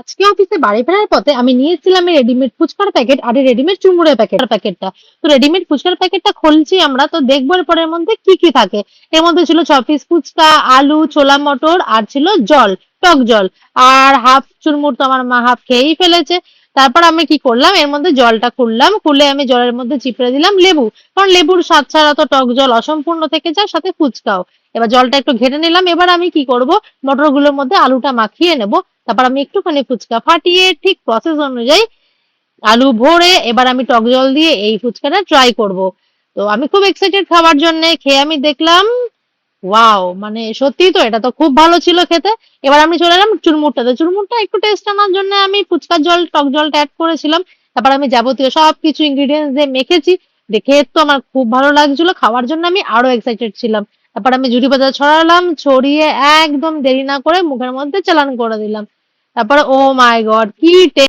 আজকে অফিসে বাড়ি ফেরার পথে আমি নিয়েছিলাম এই রেডিমেড ফুচকার প্যাকেট আর এই রেডিমেড চুরমুড়ের প্যাকেটটা। তো রেডিমেড ফুচকার প্যাকেটটা খুলছি আমরা, তো দেখবো এরপর এর মধ্যে কি কি থাকে। এর মধ্যে ছিল 6 পিস ফুচকা, আলু, ছোলা মটর, আর ছিল জল, টক জল। আর হাফ চুরমুর তো আমার মা হাফ খেয়েই ফেলেছে। তারপর আমি কি করলাম, এর মধ্যে জলটা খুললাম, খুলে আমি জলের মধ্যে চিপড়ে দিলাম লেবু, কারণ লেবুর স্বাদ ছাড়া তো টক জল অসম্পূর্ণ থেকে যায়, সাথে ফুচকাও। এবার জলটা একটু ঘেটে নিলাম। এবার আমি কি করব, মটরগুলোর মধ্যে আলুটা মাখিয়ে নেব। তারপর আমি একটুখানি ফুচকা ফাটিয়ে ঠিক প্রসেস অনুযায়ী আলু ভরে এবার আমি টক জল দিয়ে এই ফুচকাটা ট্রাই করব। তো আমি খুব এক্সাইটেড খাওয়ার জন্য। খেয়ে আমি দেখলাম ওয়াও, মানে সত্যি তো এটা তো খুব ভালো ছিল খেতে। এবার আমি চলে এলাম চুরমুরটাতে। চুরমুরটা একটু টেস্ট আনার জন্য আমি ফুচকার জল টক জলটা অ্যাড করেছিলাম। তারপর আমি যাবতীয় সবকিছু ইনগ্রিডিয়েন্টস দিয়ে মেখেছি। দেখে তো আমার খুব ভালো লাগছিল, খাওয়ার জন্য আমি আরো এক্সাইটেড ছিলাম। তারপর আমি ঝুড়ি পাতা ছড়ালাম, ছড়িয়ে একদম দেরি না করে মুখের মধ্যে চালান করে দিলাম। তারপরে ও মাই গড, কি